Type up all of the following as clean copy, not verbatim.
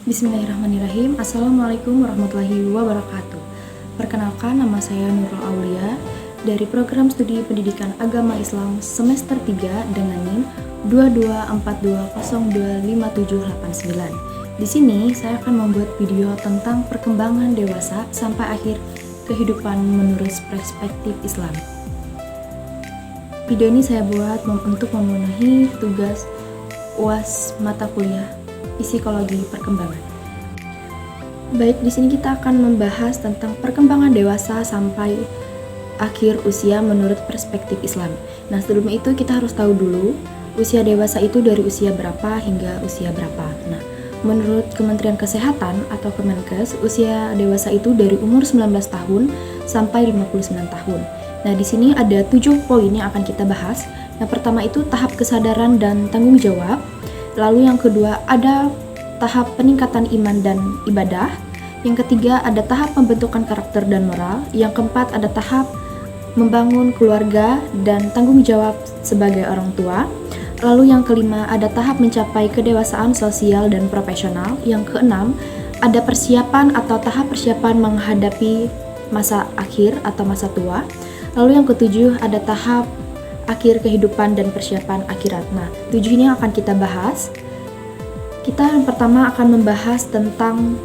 Bismillahirrahmanirrahim. Assalamualaikum warahmatullahi wabarakatuh. Perkenalkan, nama saya Nurul Aulia dari Program Studi Pendidikan Agama Islam semester 3 dengan NIM 2242025789. Di sini saya akan membuat video tentang perkembangan dewasa sampai akhir kehidupan menurut perspektif Islam. Video ini saya buat untuk memenuhi tugas UAS mata kuliah Psikologi Perkembangan. Baik, di sini kita akan membahas tentang perkembangan dewasa sampai akhir usia menurut perspektif Islam. Nah, sebelum itu kita harus tahu dulu usia dewasa itu dari usia berapa hingga usia berapa. Nah, menurut Kementerian Kesehatan atau Kemenkes, usia dewasa itu dari umur 19 tahun sampai 59 tahun. Nah, di sini ada 7 poin yang akan kita bahas. Yang pertama itu tahap kesadaran dan tanggung jawab. Lalu yang kedua ada tahap peningkatan iman dan ibadah. Yang ketiga ada tahap pembentukan karakter dan moral. Yang keempat ada tahap membangun keluarga dan tanggung jawab sebagai orang tua. Lalu yang kelima ada tahap mencapai kedewasaan sosial dan profesional. Yang keenam ada persiapan atau tahap persiapan menghadapi masa akhir atau masa tua. Lalu yang ketujuh ada tahap akhir kehidupan dan persiapan akhirat. Nah, 7 ini akan kita bahas. Kita yang pertama akan membahas tentang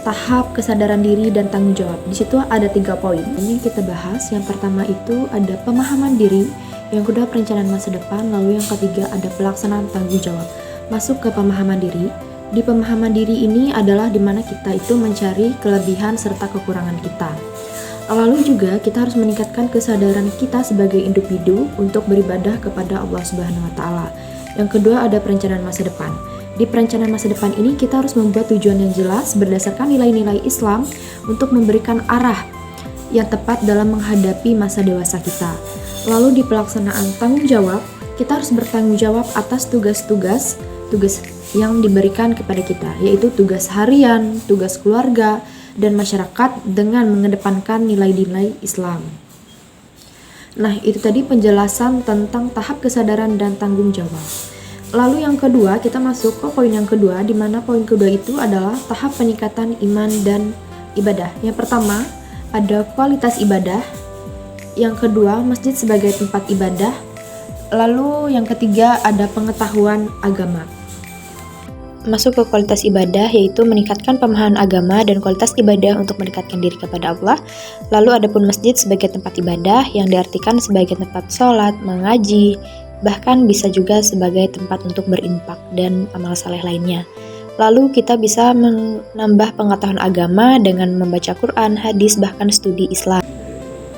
tahap kesadaran diri dan tanggung jawab. Di situ ada 3 poin. Ini kita bahas. Yang pertama itu ada pemahaman diri, yang kedua perencanaan masa depan, lalu yang ketiga ada pelaksanaan tanggung jawab. Masuk ke pemahaman diri. Di pemahaman diri ini adalah dimana kita itu mencari kelebihan serta kekurangan kita. Lalu juga kita harus meningkatkan kesadaran kita sebagai individu untuk beribadah kepada Allah Subhanahu wa taala. Yang kedua ada perencanaan masa depan. Di perencanaan masa depan ini kita harus membuat tujuan yang jelas berdasarkan nilai-nilai Islam untuk memberikan arah yang tepat dalam menghadapi masa dewasa kita. Lalu di pelaksanaan tanggung jawab, kita harus bertanggung jawab atas tugas yang diberikan kepada kita, yaitu tugas harian, tugas keluarga, dan masyarakat dengan mengedepankan nilai-nilai Islam. Nah, itu tadi penjelasan tentang tahap kesadaran dan tanggung jawab. Lalu yang kedua, kita masuk ke poin yang kedua, di mana poin kedua itu adalah tahap peningkatan iman dan ibadah. Yang pertama, ada kualitas ibadah. Yang kedua, masjid sebagai tempat ibadah. Lalu yang ketiga, ada pengetahuan agama. Masuk ke kualitas ibadah, yaitu meningkatkan pemahaman agama dan kualitas ibadah untuk mendekatkan diri kepada Allah. Lalu adapun masjid sebagai tempat ibadah yang diartikan sebagai tempat sholat, mengaji, bahkan bisa juga sebagai tempat untuk berinfak dan amal saleh lainnya. Lalu kita bisa menambah pengetahuan agama dengan membaca Quran, hadis, bahkan studi Islam.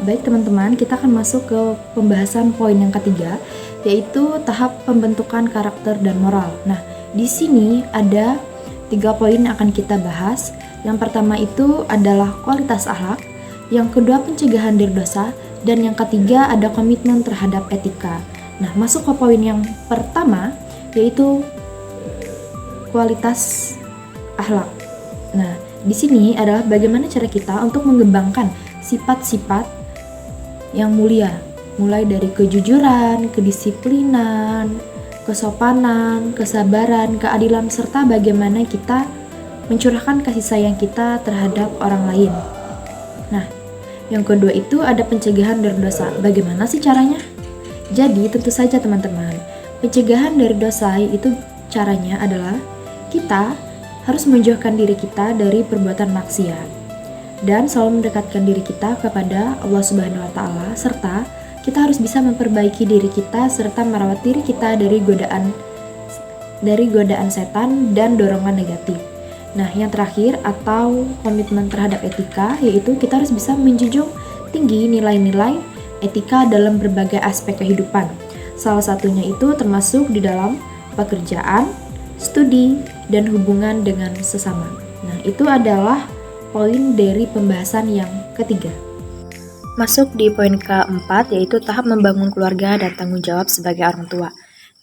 Baik teman-teman, kita akan masuk ke pembahasan poin yang ketiga, yaitu tahap pembentukan karakter dan moral. Nah, di sini ada 3 poin yang akan kita bahas. Yang pertama itu adalah kualitas akhlak, yang kedua pencegahan dari dosa, dan yang ketiga ada komitmen terhadap etika. Nah, masuk ke poin yang pertama, yaitu kualitas akhlak. Nah, di sini adalah bagaimana cara kita untuk mengembangkan sifat-sifat yang mulia, mulai dari kejujuran, kedisiplinan, kesopanan, kesabaran, keadilan, serta bagaimana kita mencurahkan kasih sayang kita terhadap orang lain. Nah, yang kedua itu ada pencegahan dari dosa. Bagaimana sih caranya? Jadi, tentu saja teman-teman, pencegahan dari dosa itu caranya adalah kita harus menjauhkan diri kita dari perbuatan maksiat dan selalu mendekatkan diri kita kepada Allah Subhanahu wa taala, serta kita harus bisa memperbaiki diri kita serta merawat diri kita dari godaan setan dan dorongan negatif. Nah, yang terakhir atau komitmen terhadap etika, yaitu kita harus bisa menjunjung tinggi nilai-nilai etika dalam berbagai aspek kehidupan. Salah satunya itu termasuk di dalam pekerjaan, studi, dan hubungan dengan sesama. Nah, itu adalah poin dari pembahasan yang ketiga. Masuk di poin keempat, yaitu tahap membangun keluarga dan tanggung jawab sebagai orang tua.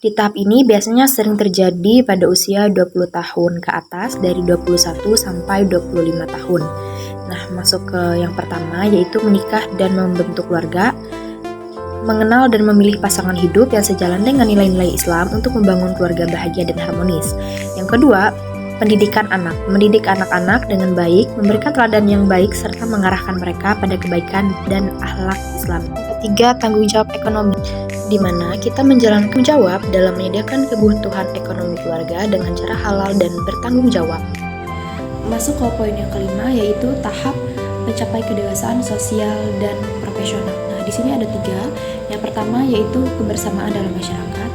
Di tahap ini biasanya sering terjadi pada usia 20 tahun ke atas, dari 21 sampai 25 tahun. Nah, masuk ke yang pertama, yaitu menikah dan membentuk keluarga. mengenal dan memilih pasangan hidup yang sejalan dengan nilai-nilai Islam untuk membangun keluarga bahagia dan harmonis. Yang kedua, pendidikan anak, mendidik anak-anak dengan baik, memberikan teladan yang baik, serta mengarahkan mereka pada kebaikan dan akhlak Islam. Yang ketiga, tanggung jawab ekonomi, di mana kita menjalankan tanggung jawab dalam menyediakan kebutuhan ekonomi keluarga dengan cara halal dan bertanggung jawab. Masuk ke poin yang kelima, yaitu tahap mencapai kedewasaan sosial dan profesional. Nah, di sini ada 3. Yang pertama yaitu kebersamaan dalam masyarakat.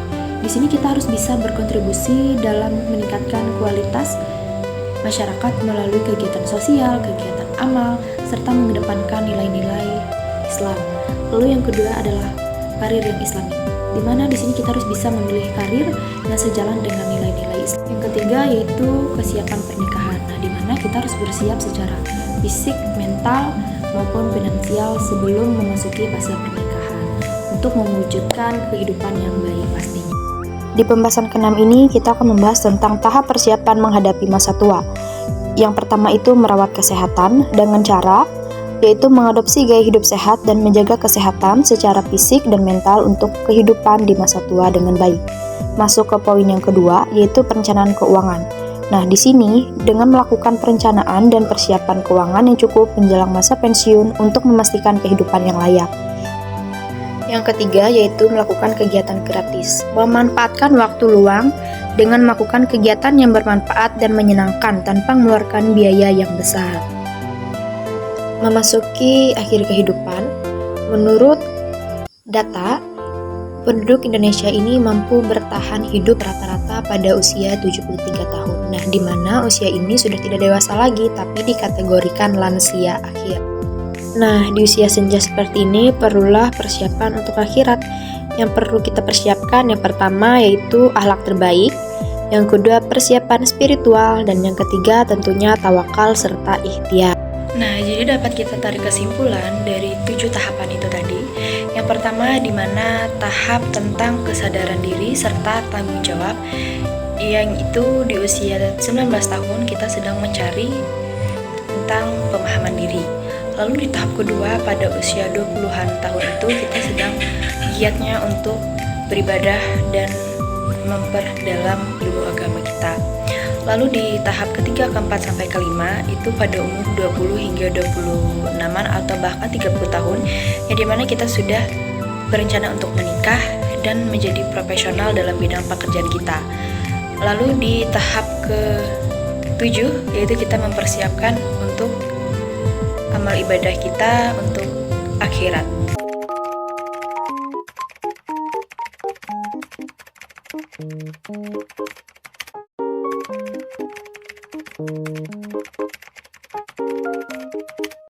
Di sini kita harus bisa berkontribusi dalam meningkatkan kualitas masyarakat melalui kegiatan sosial, kegiatan amal, serta mengedepankan nilai-nilai Islam. Lalu yang kedua adalah karir yang Islami, di mana di sini kita harus bisa memilih karir yang sejalan dengan nilai-nilai Islam. Yang ketiga yaitu kesiapan pernikahan. Nah, di mana kita harus bersiap secara fisik, mental, maupun finansial sebelum memasuki fase pernikahan untuk mewujudkan kehidupan yang baik pastinya. Di pembahasan ke-6 ini kita akan membahas tentang tahap persiapan menghadapi masa tua. Yang pertama itu merawat kesehatan dengan cara yaitu mengadopsi gaya hidup sehat dan menjaga kesehatan secara fisik dan mental untuk kehidupan di masa tua dengan baik. Masuk ke poin yang kedua yaitu perencanaan keuangan. Nah, di sini dengan melakukan perencanaan dan persiapan keuangan yang cukup menjelang masa pensiun untuk memastikan kehidupan yang layak. Yang ketiga yaitu melakukan kegiatan gratis, memanfaatkan waktu luang dengan melakukan kegiatan yang bermanfaat dan menyenangkan tanpa mengeluarkan biaya yang besar. Memasuki akhir kehidupan, menurut data, penduduk Indonesia ini mampu bertahan hidup rata-rata pada usia 73 tahun. Nah, di mana usia ini sudah tidak dewasa lagi, tapi dikategorikan lansia akhir. Nah, di usia senja seperti ini perlulah persiapan untuk akhirat. Yang perlu kita persiapkan yang pertama yaitu akhlak terbaik, yang kedua persiapan spiritual, dan yang ketiga tentunya tawakal serta ikhtiar. Nah, jadi dapat kita tarik kesimpulan dari 7 tahapan itu tadi. Yang pertama di mana tahap tentang kesadaran diri serta tanggung jawab, yang itu di usia 19 tahun kita sedang mencari tentang pemahaman diri. Lalu di tahap kedua pada usia 20-an tahun itu kita sedang giatnya untuk beribadah dan memperdalam ilmu agama kita. Lalu di tahap ketiga, keempat, sampai kelima itu pada umur 20 hingga 26-an atau bahkan 30 tahun, yang dimana kita sudah berencana untuk menikah dan menjadi profesional dalam bidang pekerjaan kita. Lalu di tahap ke-7 yaitu kita mempersiapkan untuk amal ibadah kita untuk akhirat.